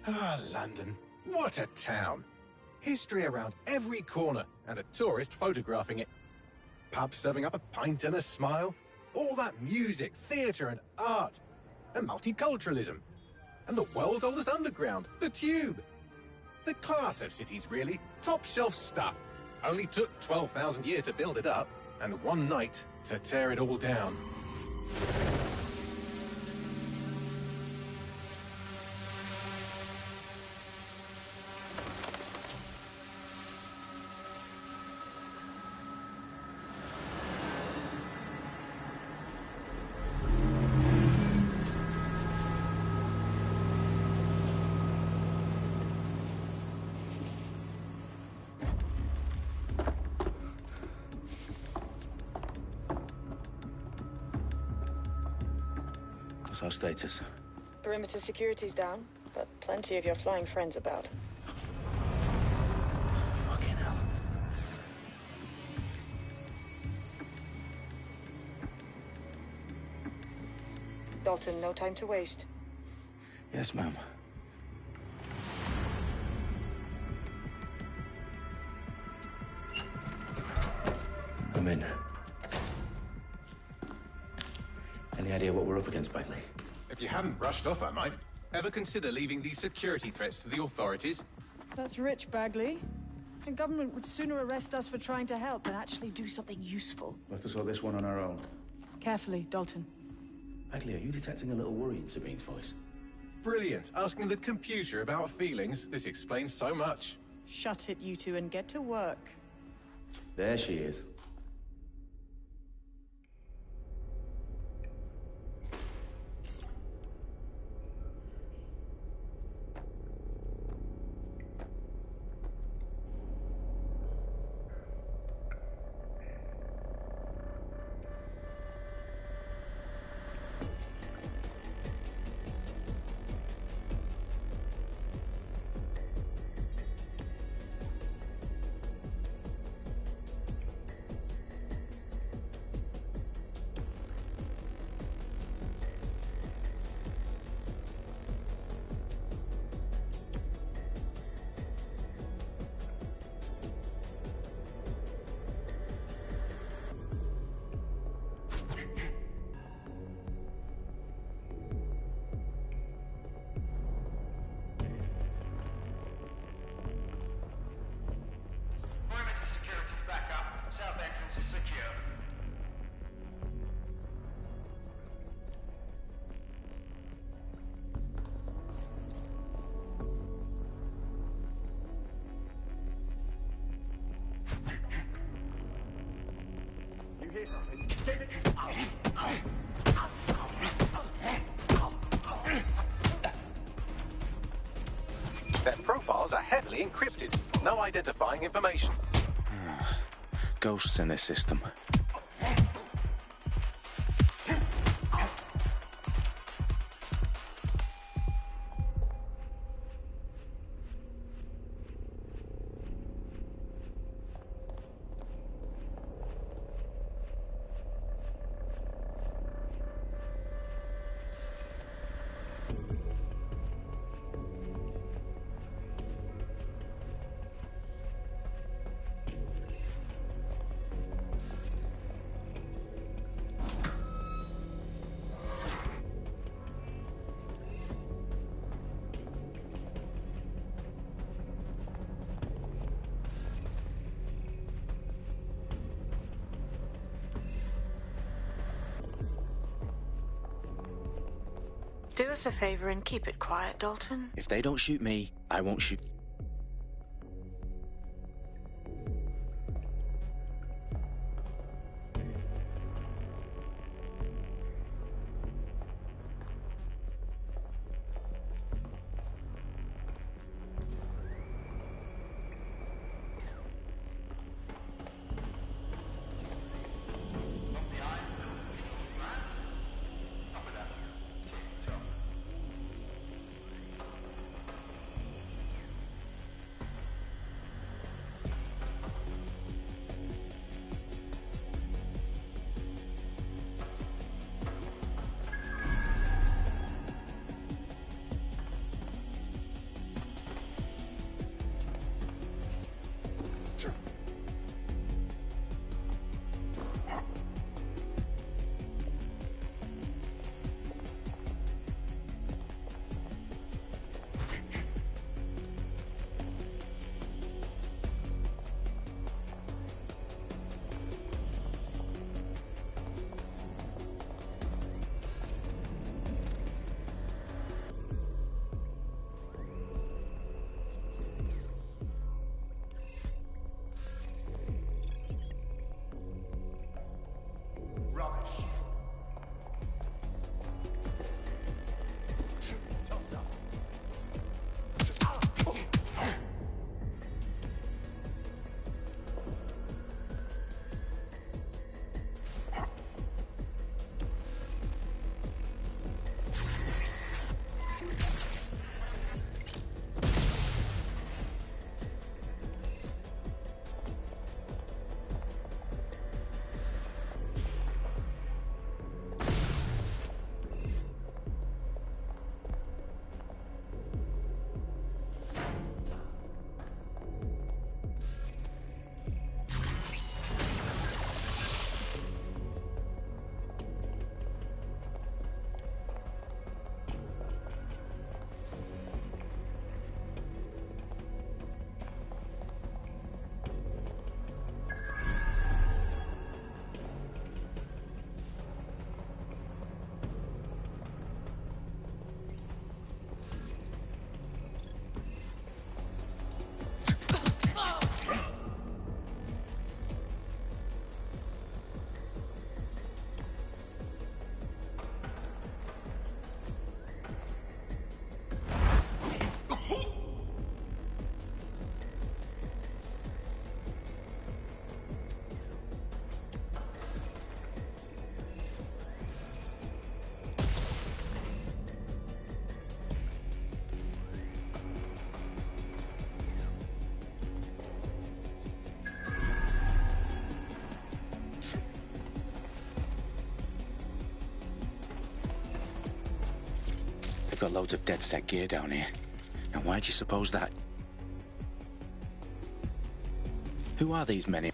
Ah, London. What a town. History around every corner, and a tourist photographing it. Pubs serving up a pint and a smile. All that music, theatre and art. And multiculturalism. And the world's oldest underground, the Tube. The class of cities, really. Top shelf stuff. Only took 12,000 years to build it up, and one night to tear it all down. What's our status? Perimeter security's down, but plenty of your flying friends about. Fucking hell. Dalton, no time to waste. Yes, ma'am. I'm in. Any idea what we're up against, Bagley? If you hadn't brushed off, I might. Ever consider leaving these security threats to the authorities? That's rich, Bagley. The government would sooner arrest us for trying to help than actually do something useful. We'll have to sort this one on our own. Carefully, Dalton. Bagley, are you detecting a little worry in Sabine's voice? Brilliant. Asking the computer about feelings. This explains so much. Shut it, you two, and get to work. There she is. Hear something? Their profiles are heavily encrypted. No identifying information. Ghosts in this system. Do us a favor and keep it quiet, Dalton. If they don't shoot me, I won't shoot. got loads of DedSec gear down here. And why'd you suppose that? Who are these men?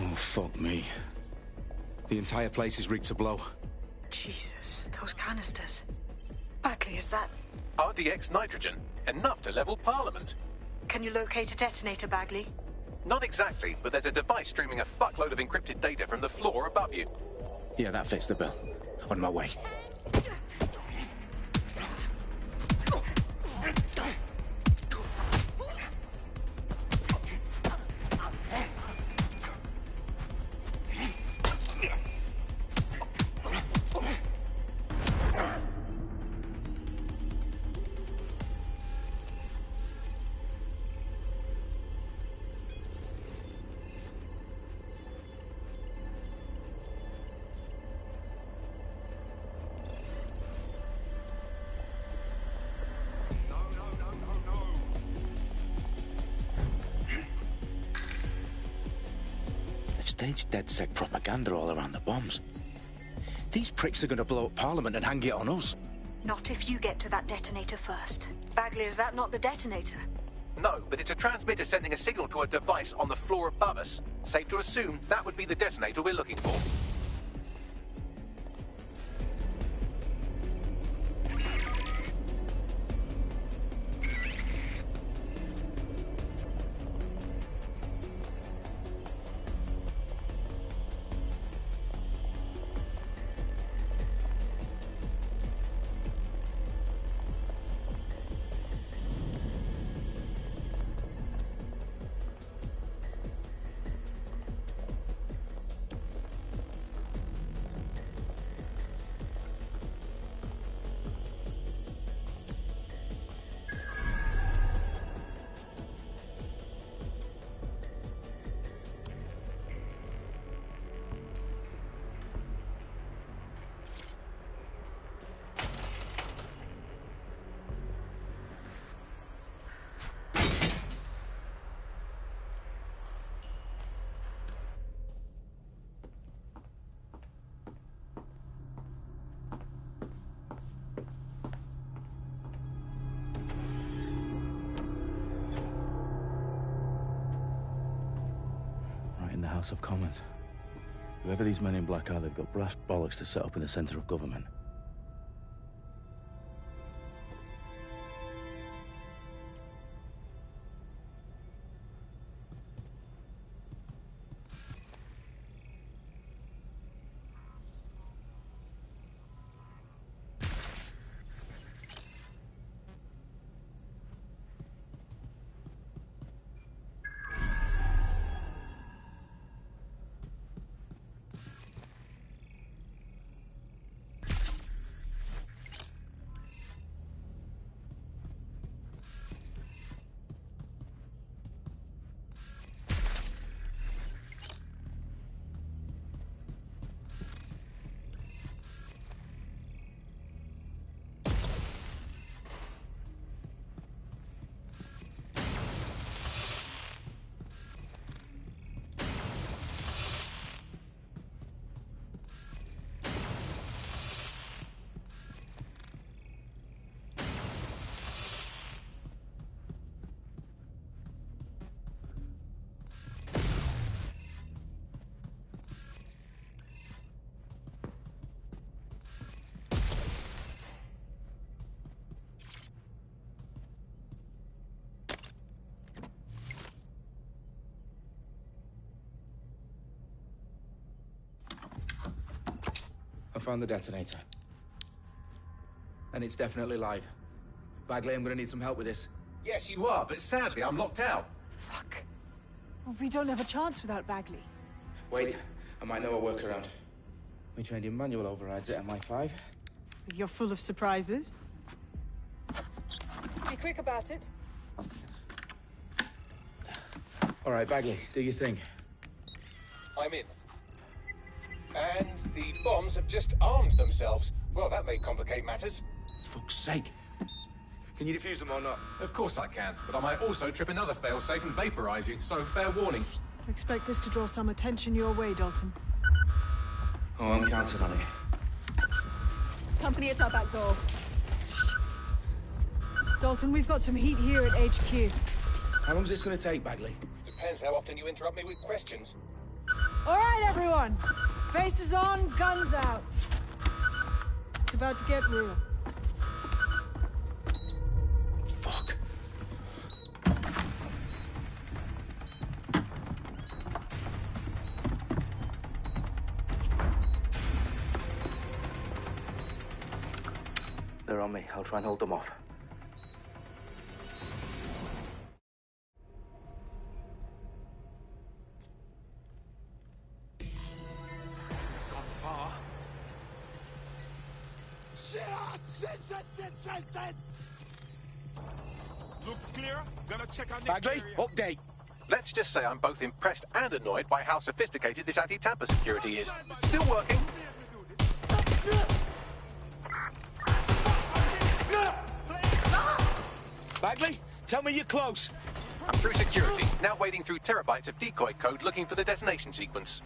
Oh, fuck me. The entire place is rigged to blow. Jesus, those canisters. Bagley, is that... RDX nitrogen, enough to level Parliament. Can you locate a detonator, Bagley? Not exactly, but there's a device streaming a fuckload of encrypted data from the floor above you. Yeah, that fits the bill. On my way. Staged DedSec propaganda all around the bombs. These pricks are going to blow up Parliament and hang it on us. Not if you get to that detonator first. Bagley, is that not the detonator? No, but it's a transmitter sending a signal to a device on the floor above us. Safe to assume that would be the detonator we're looking for. In the House of Commons. Whoever these men in black are, they've got brass bollocks to set up in the centre of government. found the detonator. And it's definitely live. Bagley, I'm gonna need some help with this. Yes, you are, but sadly, I'm locked out. Fuck. Well, we don't have a chance without Bagley. Wait, I might know a workaround. We trained in manual overrides at MI5. You're full of surprises. Be quick about it. All right, Bagley, do your thing. I'm in. And the bombs have just armed themselves. Well, that may complicate matters. Fuck's sake. Can you defuse them or not? Of course I can, but I might also trip another failsafe and vaporize you, so fair warning. I expect this to draw some attention your way, Dalton. Oh, I'm counting on it. Company at our back door. Dalton, we've got some heat here at HQ. How long's this gonna take, Bagley? Depends how often you interrupt me with questions. All right, everyone. Faces on, guns out. It's about to get real. Fuck. They're on me. I'll try and hold them off. Looks clear. Gonna check on Bagley, update. Let's just say I'm both impressed and annoyed by how sophisticated this anti-tamper security is. Still working. Bagley, tell me you're close. I'm through security, now wading through terabytes of decoy code looking for the detonation sequence.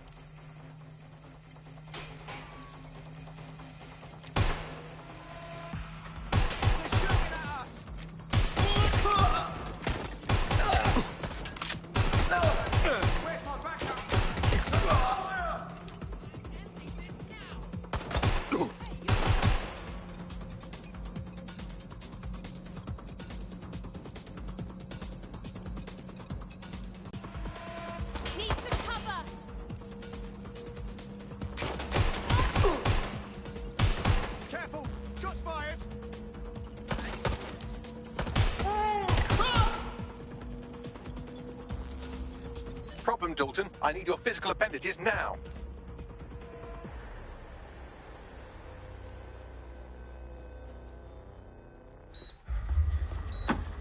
Need some cover. Careful! Shots fired! Problem, Dalton. I need your physical appendages now.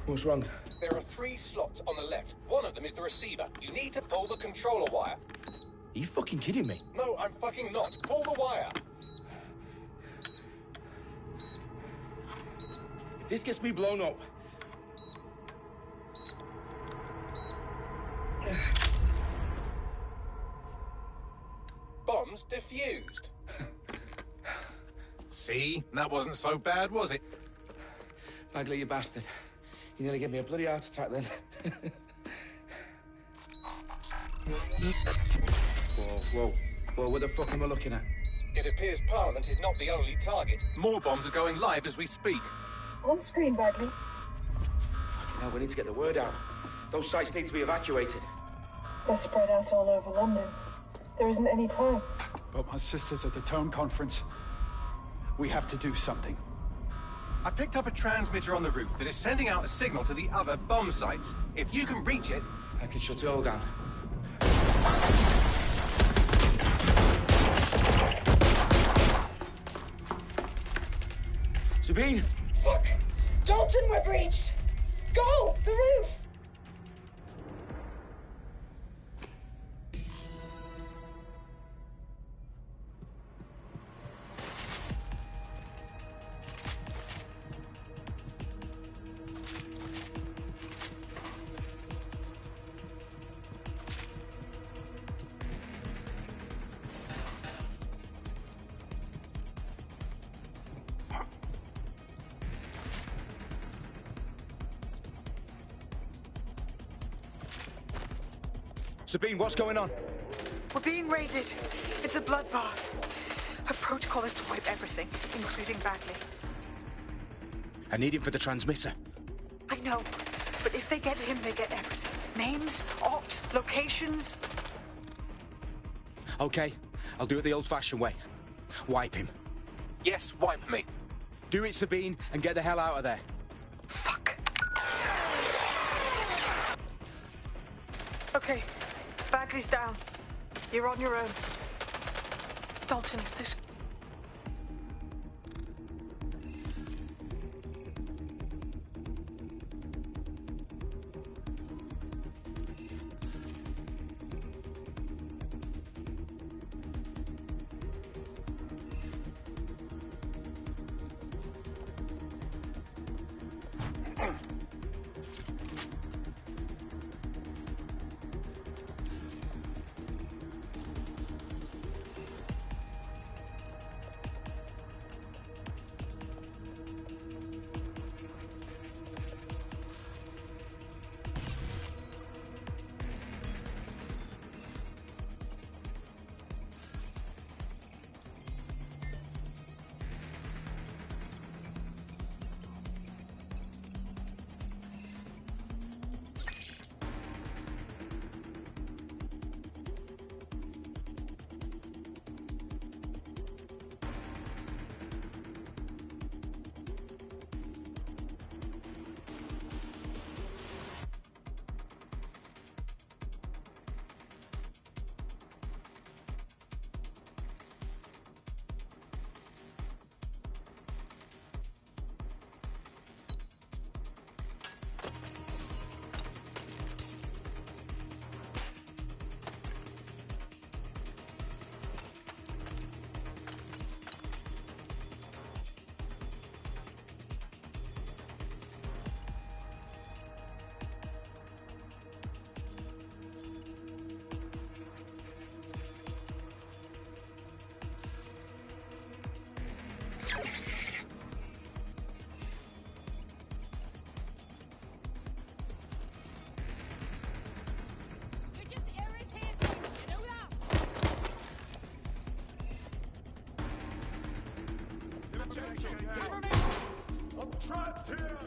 What's wrong? There are 3 slots on the left. One of them is the receiver. You need to pull the controller wire. Are you fucking kidding me? No, I'm fucking not. Pull the wire. If this gets me blown up... Bombs defused. See? That wasn't so bad, was it? Bagley, you bastard. You nearly gave me a bloody heart attack then. Whoa, what the fuck am I looking at? It appears Parliament is not the only target. More bombs are going live as we speak. On screen, Bagley. Now we need to get the word out. Those sites need to be evacuated. They're spread out all over London. There isn't any time. But my sister's at the town conference. We have to do something. I picked up a transmitter on the roof that is sending out a signal to the other bomb sites. If you can reach it... I can shut it all down. Sabine! Fuck! Dalton, we're breached! Go! The roof! Sabine, what's going on? We're being raided. It's a bloodbath. Our protocol is to wipe everything, including Bagley. I need him for the transmitter. I know, but if they get him, they get everything. Names, ops, locations. Okay, I'll do it the old-fashioned way. Wipe him. Yes, wipe me. Do it, Sabine, and get the hell out of there. Fuck. Okay, Bagley's down. You're on your own. Dalton, if this... I'm trapped here!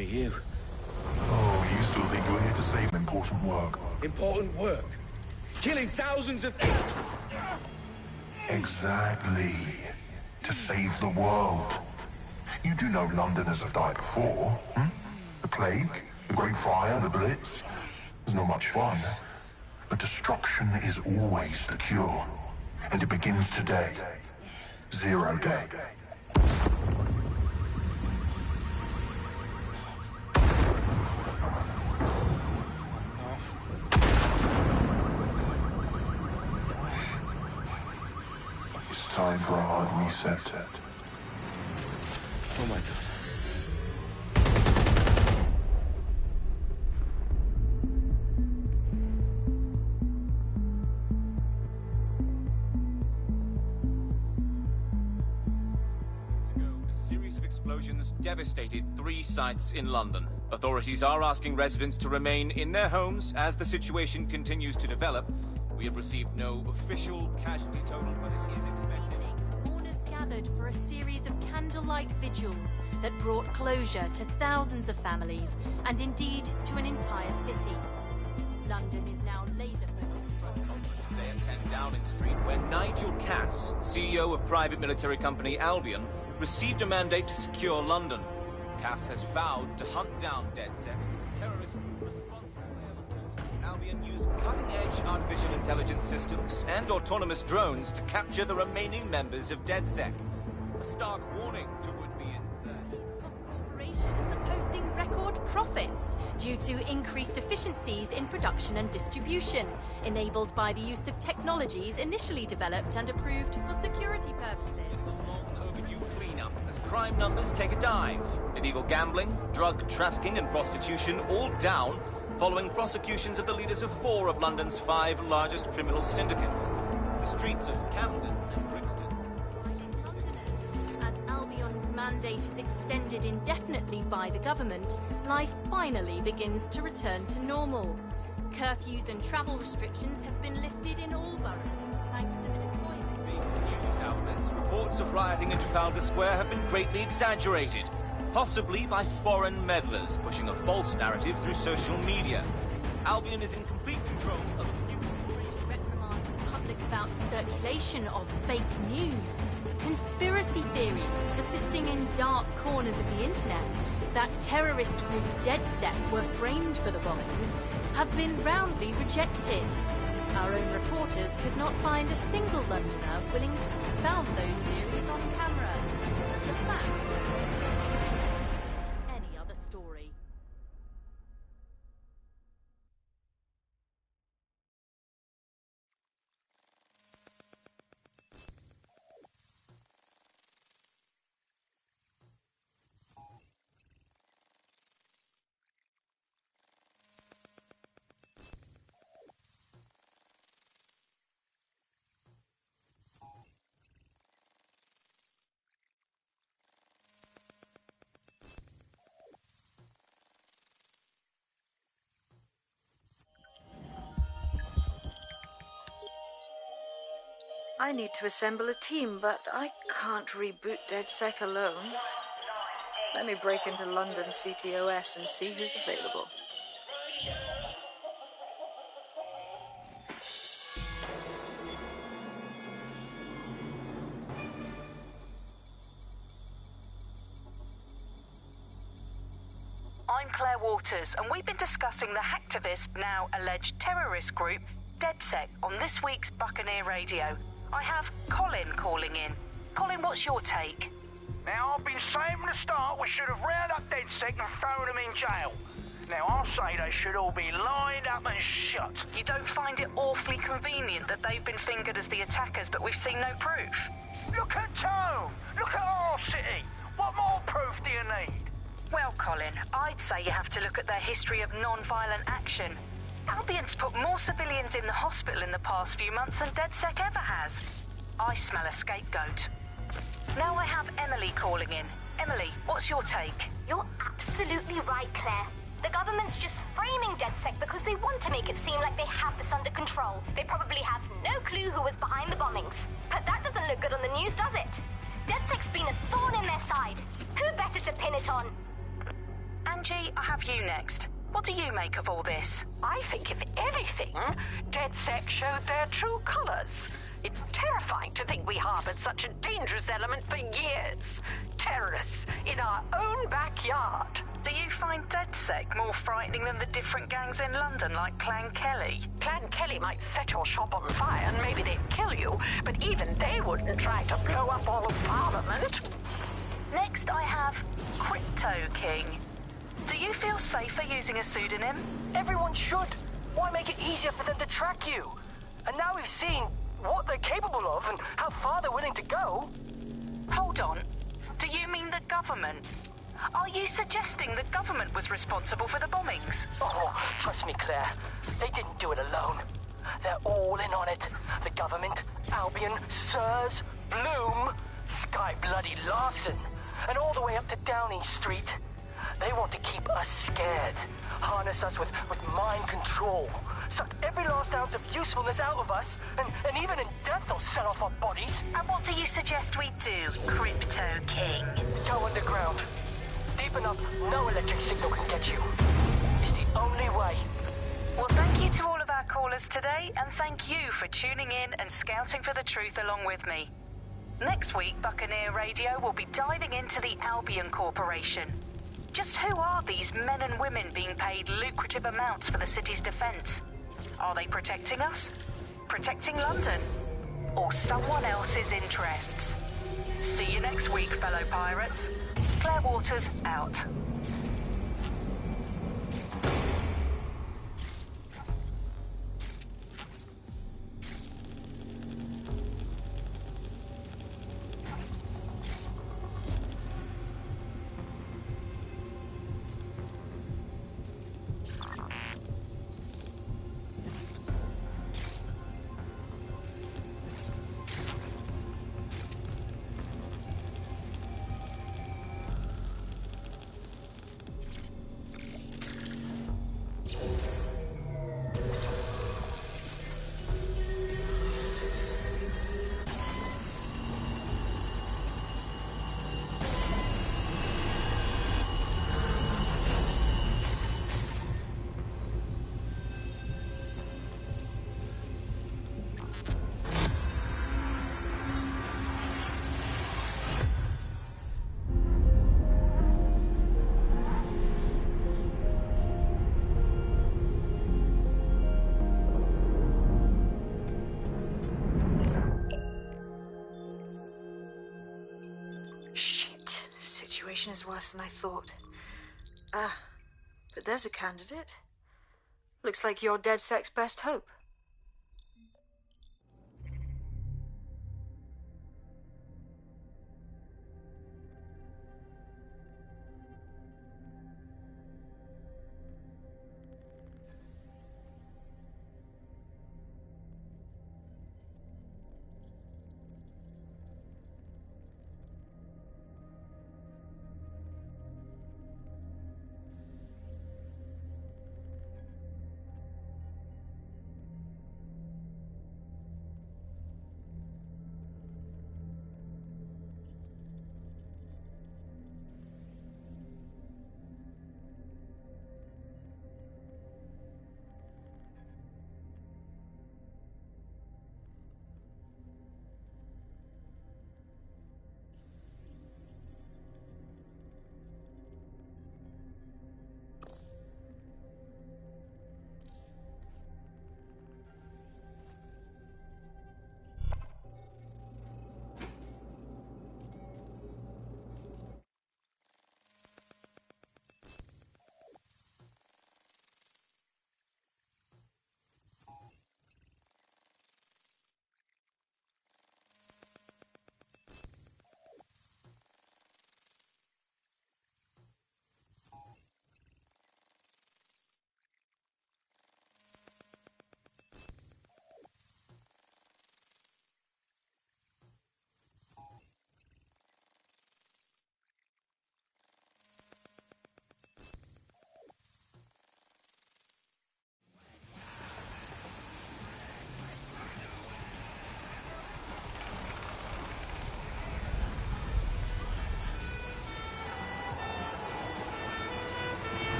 for you. Oh, you still think we're here to save important work? Important work. Killing thousands of... Exactly. To save the world. You do know Londoners have died before, hmm? The plague, the Great Fire, the Blitz. It's not much fun. But destruction is always the cure. And it begins today. 0 day. It's time for a hard reset, Ted. Oh my God. A series of explosions devastated 3 sites in London. Authorities are asking residents to remain in their homes as the situation continues to develop. We have received no official casualty total, but it is expected. Mourners gathered for a series of candlelight vigils that brought closure to thousands of families and indeed to an entire city. London is now laser-focused. Today at 10 Downing Street, where Nigel Cass, CEO of private military company Albion, received a mandate to secure London. Cass has vowed to hunt down DedSec, terrorist response. Albion used cutting-edge artificial intelligence systems and autonomous drones to capture the remaining members of DedSec. A stark warning to would-be insurgents. Top corporations are posting record profits due to increased efficiencies in production and distribution, enabled by the use of technologies initially developed and approved for security purposes. A long overdue cleanup as crime numbers take a dive. Illegal gambling, drug trafficking and prostitution all down, following prosecutions of the leaders of 4 of London's 5 largest criminal syndicates. The streets of Camden and Brixton. Londoners, as Albion's mandate is extended indefinitely by the government, life finally begins to return to normal. Curfews and travel restrictions have been lifted in all boroughs, thanks to the deployment. News outlets, reports of rioting in Trafalgar Square have been greatly exaggerated, possibly by foreign meddlers pushing a false narrative through social media. Albion is in complete control of the future. Reprimand the public about the circulation of fake news, conspiracy theories persisting in dark corners of the internet that terrorist group DedSec were framed for the bombings have been roundly rejected. Our own reporters could not find a single Londoner willing to expound those theories on camera. The facts any other story. I need to assemble a team, but I can't reboot DedSec alone. Let me break into London CTOS and see who's available. I'm Claire Waters, and we've been discussing the hacktivist, now alleged terrorist group, DedSec, on this week's Buccaneer Radio. I have Colin calling in. Colin, what's your take? Now, I've been saying from the start we should have rounded up DedSec and thrown them in jail. Now, I'll say they should all be lined up and shot. You don't find it awfully convenient that they've been fingered as the attackers, but we've seen no proof? Look at Tone! Look at our city! What more proof do you need? Well, Colin, I'd say you have to look at their history of non-violent action. Albion's put more civilians in the hospital in the past few months than DedSec ever has. I smell a scapegoat. Now I have Emily calling in. Emily, what's your take? You're absolutely right, Claire. The government's just framing DedSec because they want to make it seem like they have this under control. They probably have no clue who was behind the bombings. But that doesn't look good on the news, does it? DedSec's been a thorn in their side. Who better to pin it on? And Angie, I have you next. What do you make of all this? I think, if anything, DedSec showed their true colors. It's terrifying to think we harbored such a dangerous element for years. Terrorists in our own backyard. Do you find DedSec more frightening than the different gangs in London, like Clan Kelly? Clan Kelly might set your shop on fire and maybe they'd kill you, but even they wouldn't try to blow up all of Parliament. Next, I have Crypto King. Do you feel safer using a pseudonym? Everyone should. Why make it easier for them to track you? And now we've seen what they're capable of and how far they're willing to go. Hold on. Do you mean the government? Are you suggesting the government was responsible for the bombings? Oh, trust me, Claire. They didn't do it alone. They're all in on it. The government, Albion, Sirs, Bloom, Sky Bloody Larson, and all the way up to Downing Street. They want to keep us scared, harness us with mind control, suck every last ounce of usefulness out of us, and even in death they'll sell off our bodies. And what do you suggest we do, Crypto King? Go underground. Deep enough, no electric signal can get you. It's the only way. Well, thank you to all of our callers today, and thank you for tuning in and scouting for the truth along with me. Next week, Buccaneer Radio will be diving into the Albion Corporation. Just who are these men and women being paid lucrative amounts for the city's defence? Are they protecting us? Protecting London? Or someone else's interests? See you next week, fellow pirates. Claire Waters, out. Situation is worse than I thought. But there's a candidate. Looks like you're DedSec's best hope.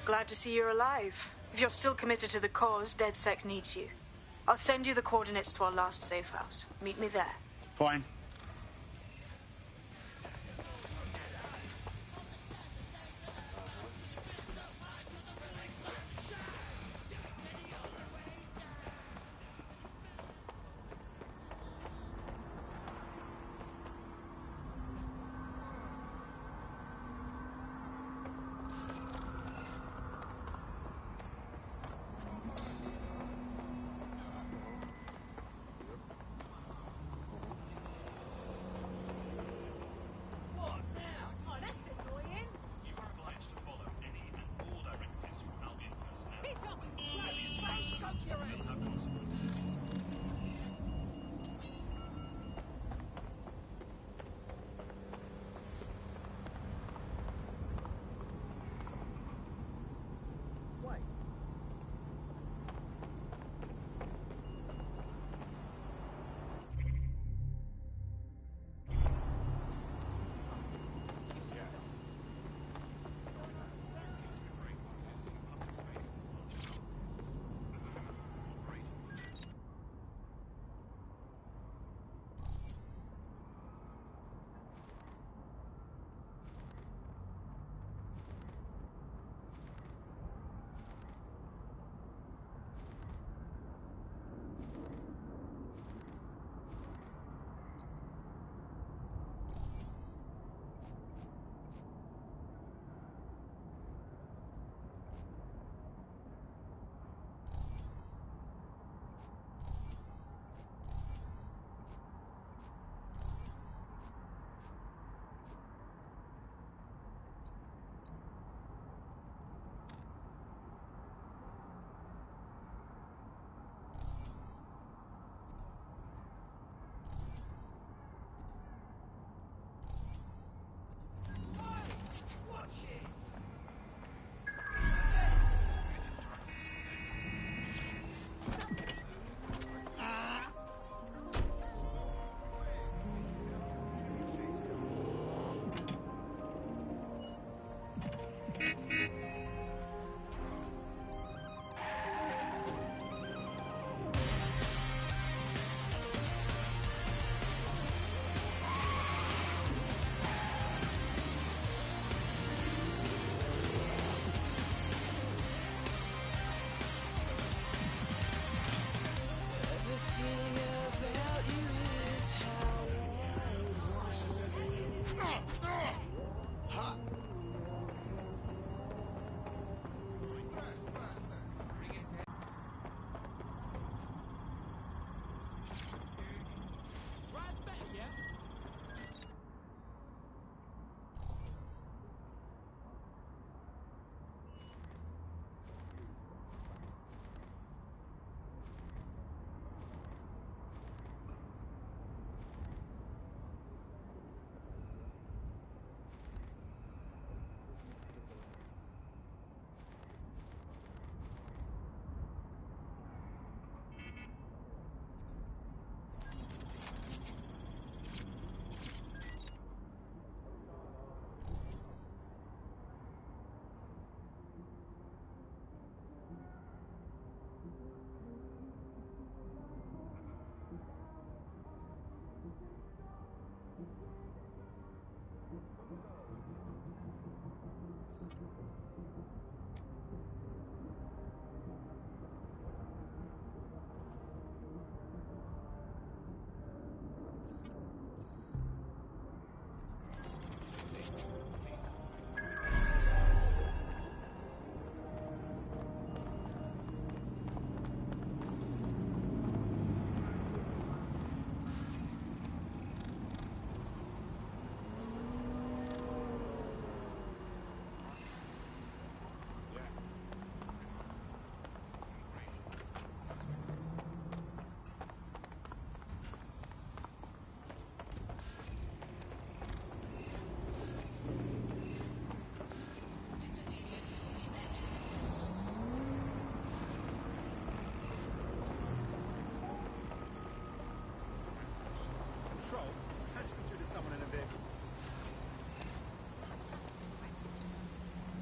Glad to see you're alive. If you're still committed to the cause, DedSec needs you. I'll send you the coordinates to our last safe house. Meet me there. Fine.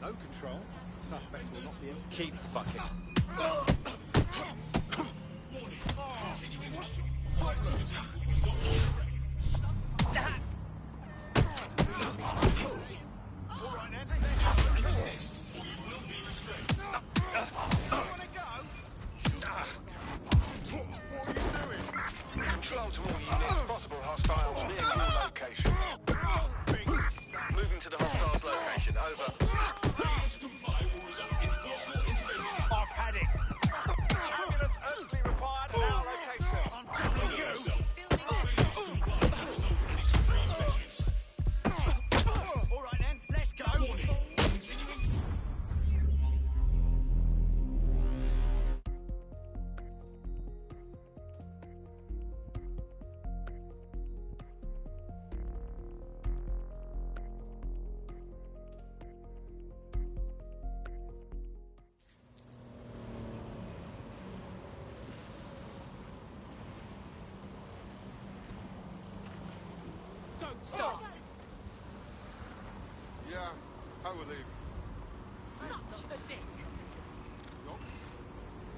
No control. Suspect will not be able to... Keep fucking. Control to all units. Possible hostiles near your location. Moving to the hostiles location. Over. I've had it. Ambulance urgently required at our location. All right then, let's go. Don't stop! Yeah, I will leave. Such a dick!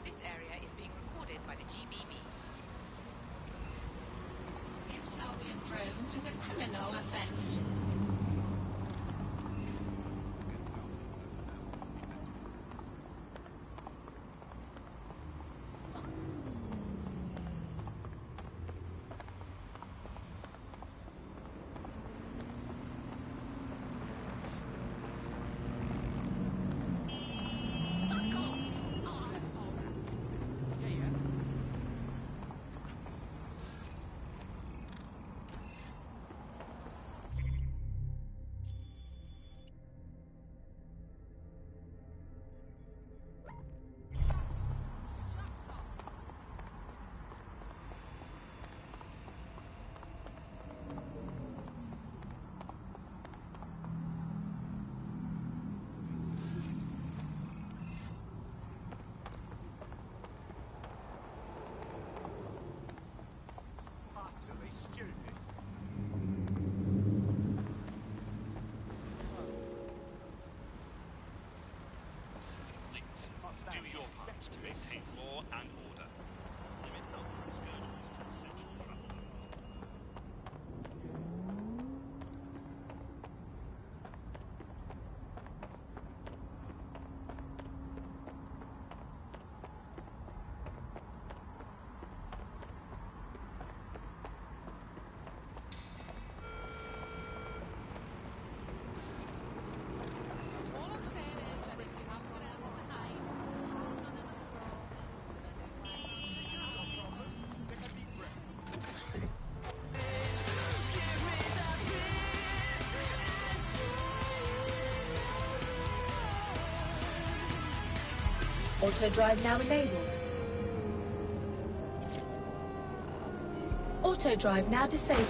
This area is being recorded by the GBB. Against Albion drones is a criminal offense. Utterly stupid. Do your best to maintain law and order. Limit outward excursions to essential travel. All I'm saying is that if you have to get out to hide, Auto drive now enabled. Auto drive now disabled.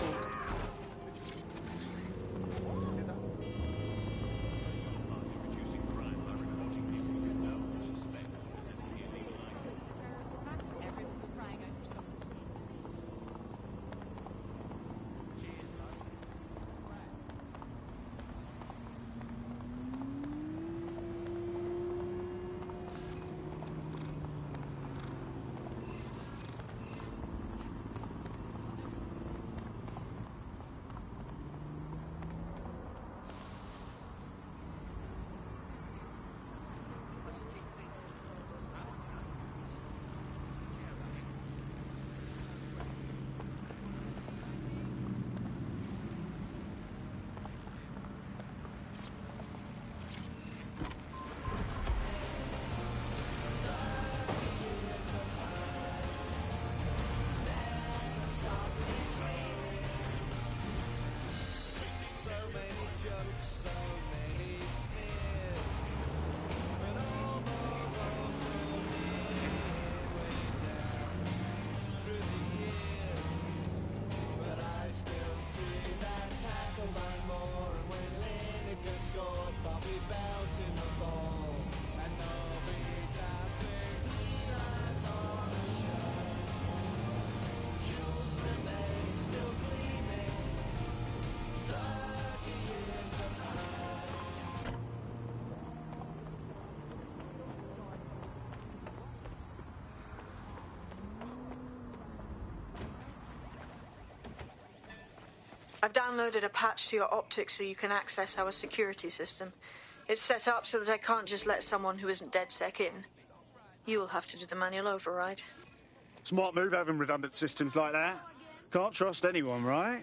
I've downloaded a patch to your optics so you can access our security system. It's set up so that I can't just let someone who isn't DedSec in. You will have to do the manual override. Smart move having redundant systems like that. Can't trust anyone, right?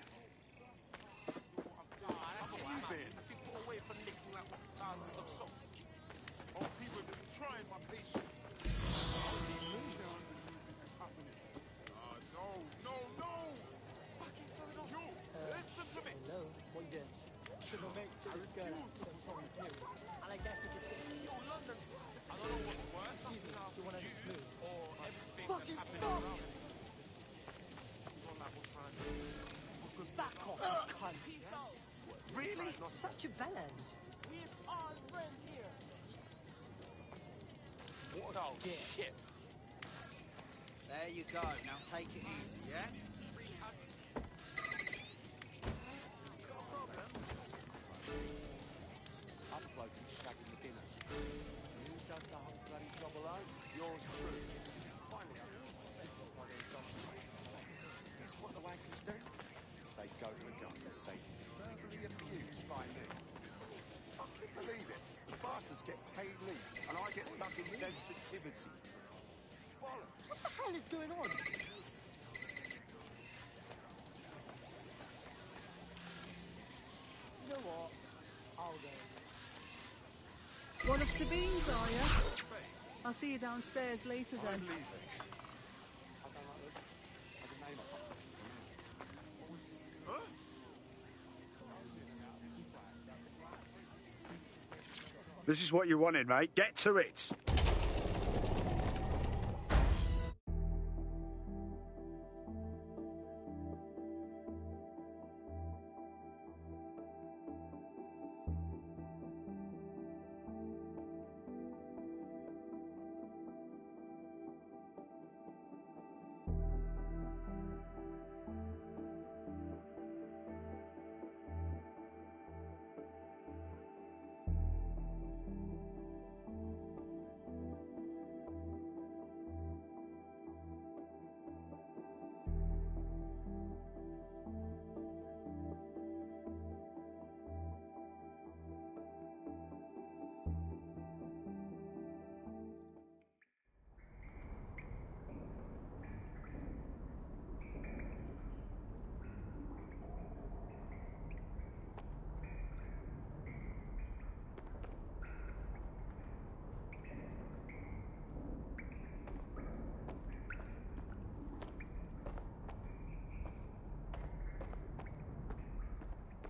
Really? Such a bellend. We're all friends here. What a shit. There you go. Now take it easy, yeah? Other bloke who's shagging the dinner. Who does the whole bloody job alone? Yours truly. Finally, guess what the wankers do? They go to the government say verbally abused by me. I can't believe it. The bastards get paid leave, and I get stuck in sensitivity. Bollocks. What the hell is going on? You know what? I'll go. One of Sabine's, are you? I'll see you downstairs later then. This is what you wanted, mate. Get to it.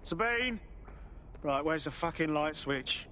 Sabine! Right, where's the fucking light switch?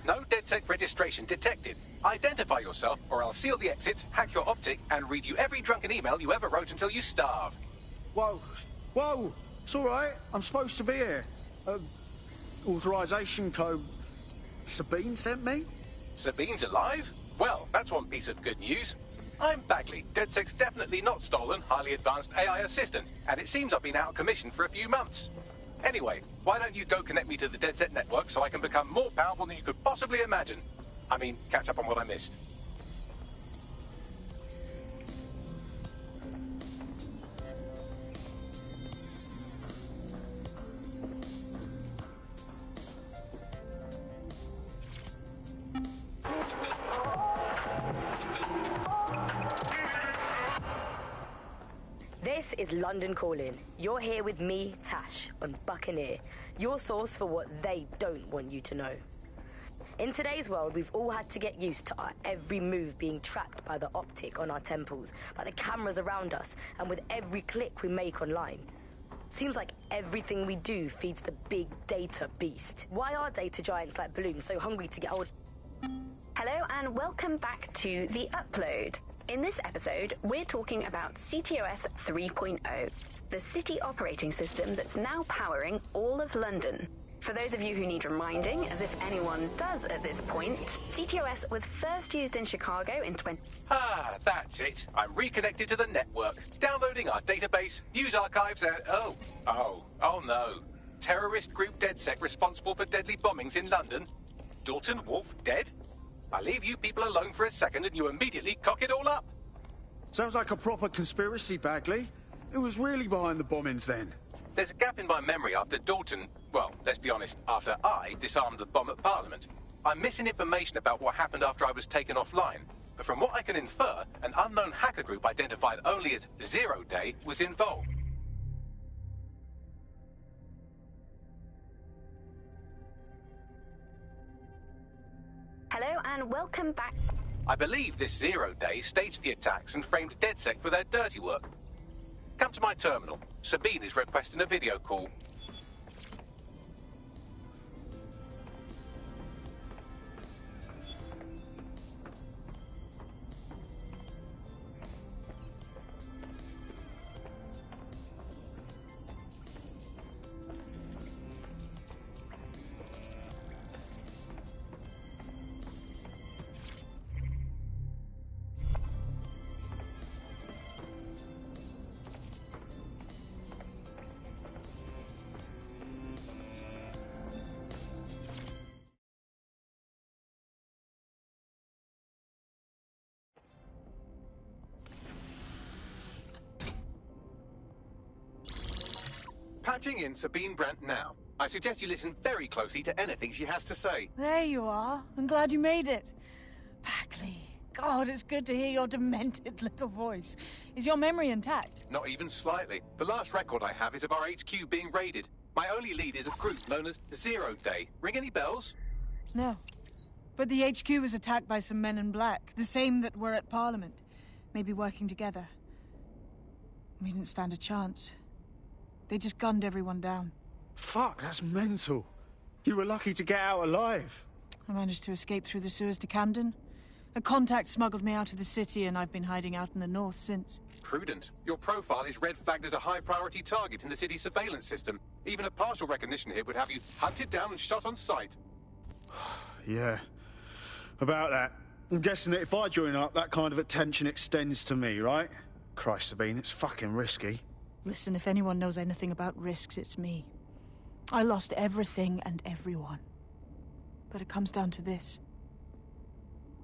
No DedSec registration detected. Identify yourself, or I'll seal the exits, hack your optic, and read you every drunken email you ever wrote until you starve. Whoa. Whoa! It's all right. I'm supposed to be here. Authorization code Sabine sent me? Sabine's alive? Well, that's one piece of good news. I'm Bagley, DedSec's definitely not stolen, highly advanced AI assistant, and it seems I've been out of commission for a few months. Anyway, why don't you go connect me to the DedSec network so I can become more powerful than you could possibly imagine? I mean, catch up on what I missed. This is London Calling. You're here with me, Tash, on Buccaneer, your source for what they don't want you to know. In today's world, we've all had to get used to our every move being tracked by the optic on our temples, by the cameras around us, and with every click we make online. Seems like everything we do feeds the big data beast. Why are data giants like Bloom so hungry to get hold? Hello and welcome back to The Upload. In this episode, we're talking about CTOS 3.0, the city operating system that's now powering all of London. For those of you who need reminding, as if anyone does at this point, CTOS was first used in Chicago in Ah, that's it. I'm reconnected to the network, downloading our database, news archives, and oh no. Terrorist group DedSec responsible for deadly bombings in London? Dalton Wolf dead? I leave you people alone for a second and you immediately cock it all up. Sounds like a proper conspiracy, Bagley. Who was really behind the bombings then? There's a gap in my memory after Dalton, well, let's be honest, after I disarmed the bomb at Parliament. I'm missing information about what happened after I was taken offline. But from what I can infer, an unknown hacker group identified only as Zero Day was involved. Hello and welcome back. I believe this Zero Day staged the attacks and framed DedSec for their dirty work. Come to my terminal. Sabine is requesting a video call. Patching in Sabine Brandt now. I suggest you listen very closely to anything she has to say. There you are. I'm glad you made it. Bagley. God, it's good to hear your demented little voice. Is your memory intact? Not even slightly. The last record I have is of our HQ being raided. My only lead is a group known as Zero Day. Ring any bells? No. But the HQ was attacked by some men in black, the same that were at Parliament. Maybe working together. We didn't stand a chance. They just gunned everyone down. Fuck, that's mental. You were lucky to get out alive. I managed to escape through the sewers to Camden. A contact smuggled me out of the city, and I've been hiding out in the north since. Prudent. Your profile is red flagged as a high-priority target in the city's surveillance system. Even a partial recognition here would have you hunted down and shot on sight. Yeah, about that. I'm guessing that if I join up, that kind of attention extends to me, right? Christ, Sabine, it's fucking risky. Listen, if anyone knows anything about risks, it's me. I lost everything and everyone. But it comes down to this.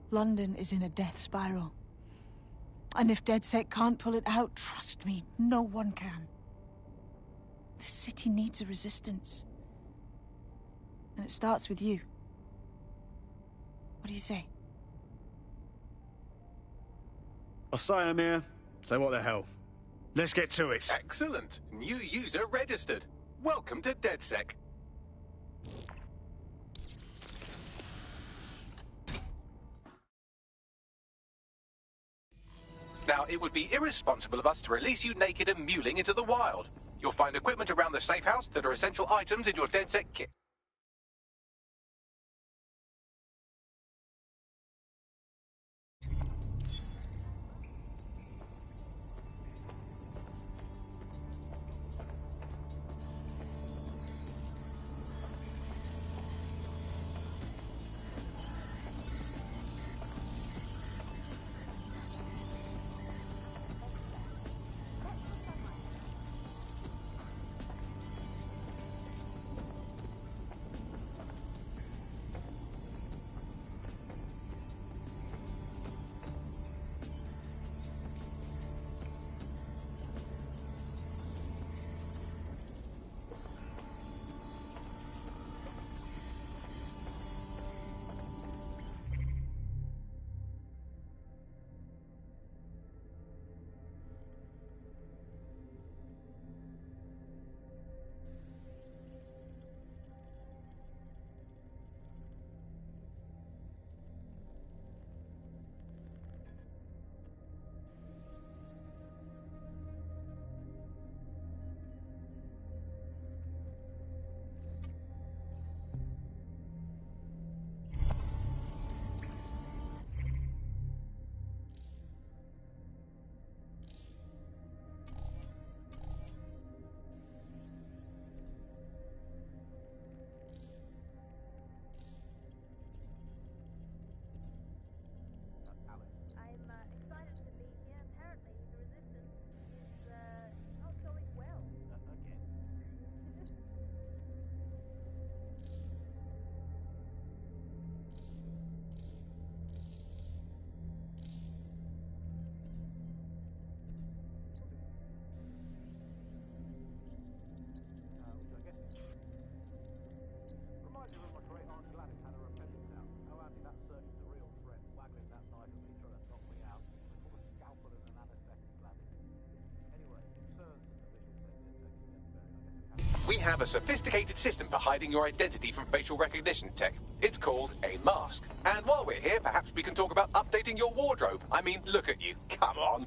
London is in a death spiral. And if DedSec can't pull it out, trust me, no one can. The city needs a resistance. And it starts with you. What do you say? I'll say I'm here. So what the hell? Let's get to it. Excellent. New user registered. Welcome to DedSec. Now, it would be irresponsible of us to release you naked and mewling into the wild. You'll find equipment around the safe house that are essential items in your DedSec kit. We have a sophisticated system for hiding your identity from facial recognition tech. It's called a mask. And while we're here, perhaps we can talk about updating your wardrobe. I mean, look at you. Come on.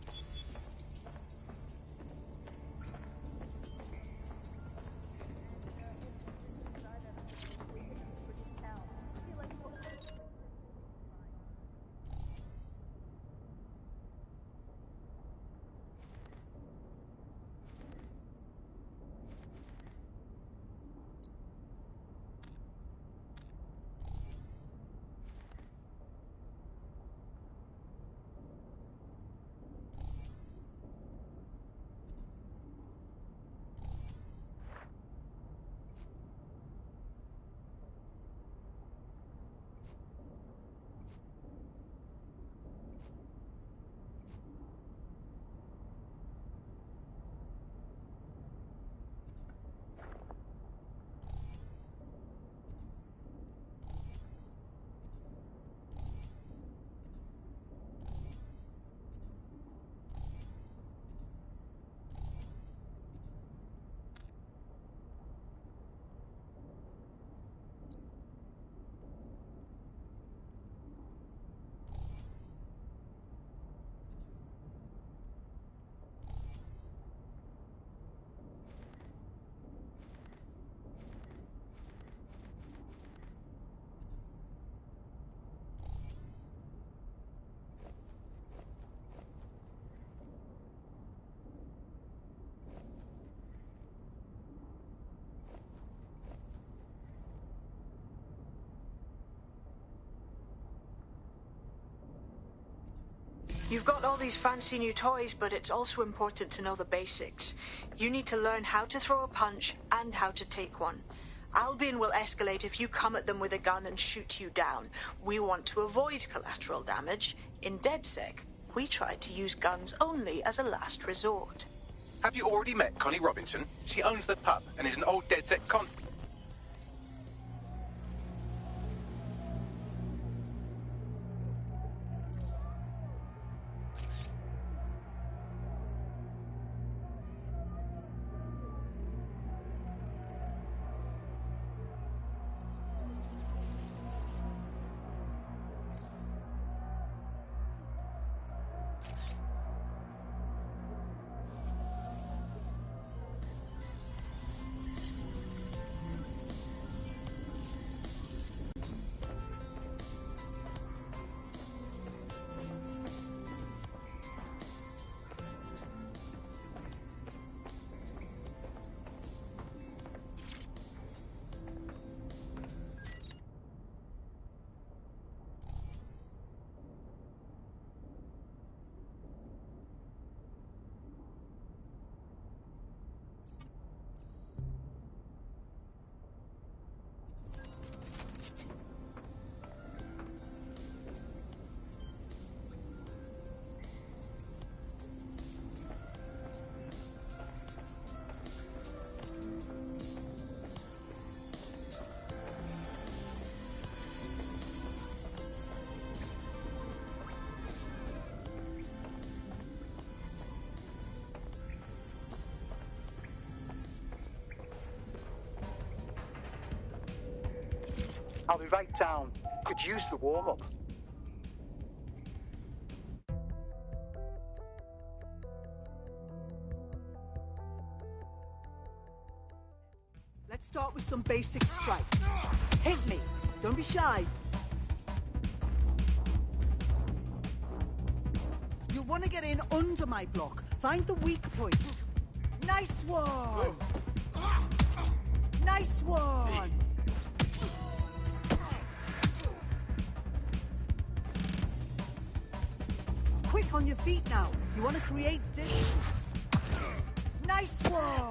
You've got all these fancy new toys, but it's also important to know the basics. You need to learn how to throw a punch and how to take one. Albion will escalate if you come at them with a gun and shoot you down. We want to avoid collateral damage. In DedSec, we try to use guns only as a last resort. Have you already met Connie Robinson? She owns the pub and is an old DedSec con... I'll be right down. Could use the warm-up. Let's start with some basic strikes. Hit me. Don't be shy. You'll want to get in under my block. Find the weak points. Nice one. Nice one. Quick on your feet now. You want to create distance. Nice one.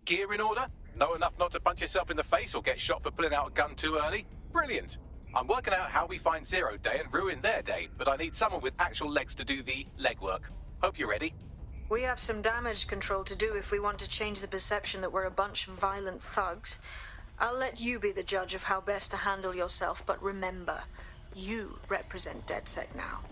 Gear in order? Know enough not to punch yourself in the face or get shot for pulling out a gun too early? Brilliant. I'm working out how we find Zero Day and ruin their day, but I need someone with actual legs to do the legwork. Hope you're ready. We have some damage control to do if we want to change the perception that we're a bunch of violent thugs. I'll let you be the judge of how best to handle yourself, but remember, you represent DedSec now.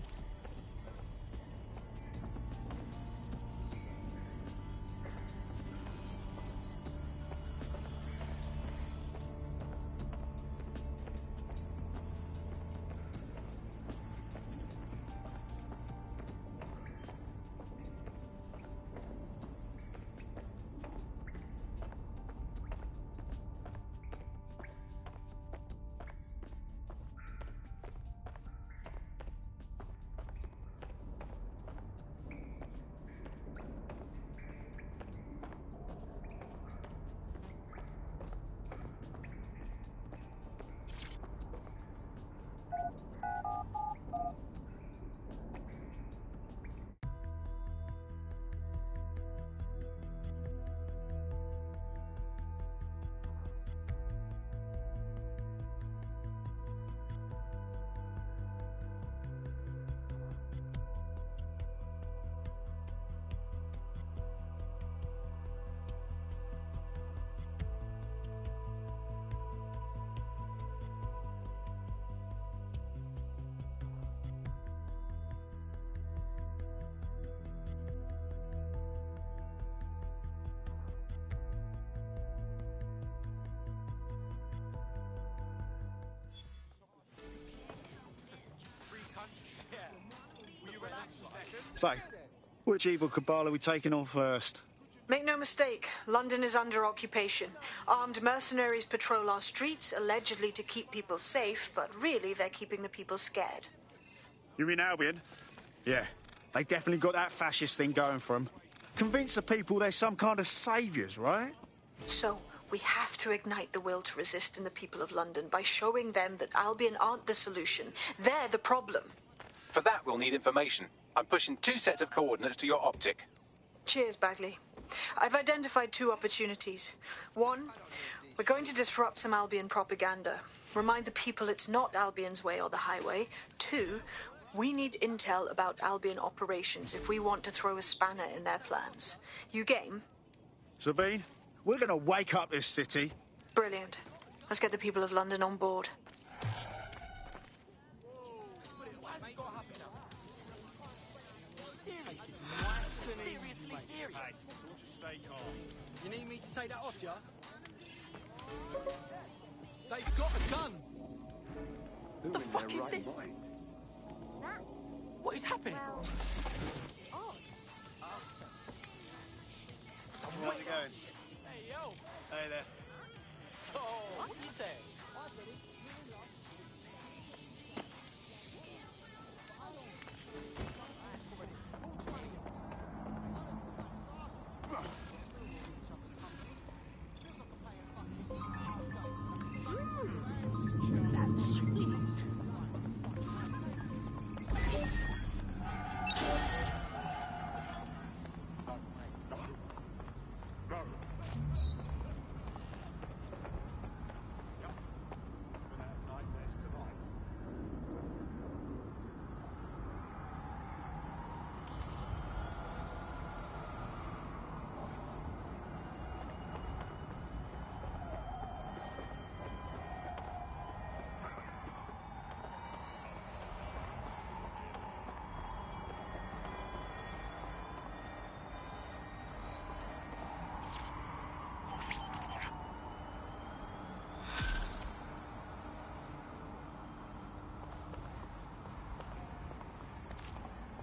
So, which evil cabal are we taking on first? Make no mistake, London is under occupation. Armed mercenaries patrol our streets, allegedly to keep people safe, but really they're keeping the people scared. You mean Albion? Yeah, they definitely got that fascist thing going for them. Convince the people they're some kind of saviours, right? So, we have to ignite the will to resist in the people of London by showing them that Albion aren't the solution. They're the problem. For that, we'll need information. I'm pushing 2 sets of coordinates to your optic. Cheers, Bagley. I've identified 2 opportunities. 1, we're going to disrupt some Albion propaganda. Remind the people it's not Albion's way or the highway. 2, we need intel about Albion operations if we want to throw a spanner in their plans. You game? Sabine, we're going to wake up this city. Brilliant. Let's get the people of London on board. Seriously serious. Stay calm. You need me to take that off, yeah? They've got a gun. What the fuck is this? What is happening? How's it going? Hey, yo. Hey there. Oh, what you say?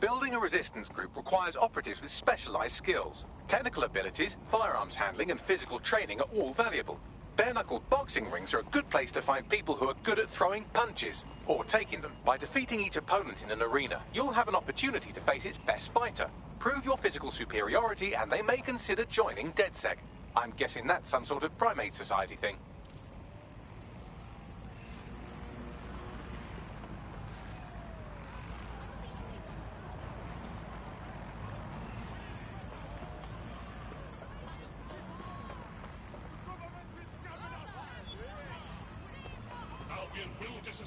Building a resistance group requires operatives with specialized skills. Technical abilities, firearms handling, and physical training are all valuable. Bare-knuckle boxing rings are a good place to find people who are good at throwing punches, or taking them. By defeating each opponent in an arena, you'll have an opportunity to face its best fighter. Prove your physical superiority, and they may consider joining DedSec. I'm guessing that's some sort of primate society thing.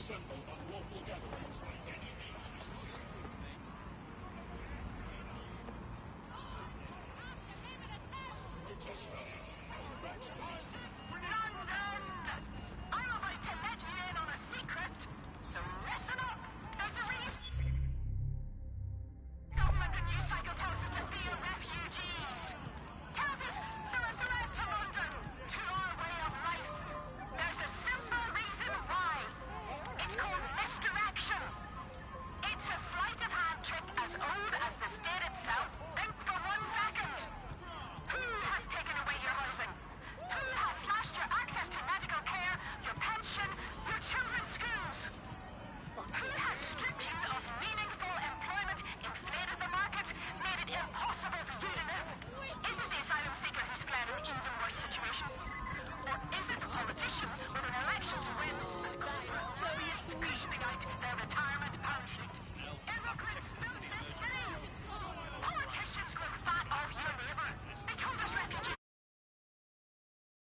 disassemble unlawful gatherings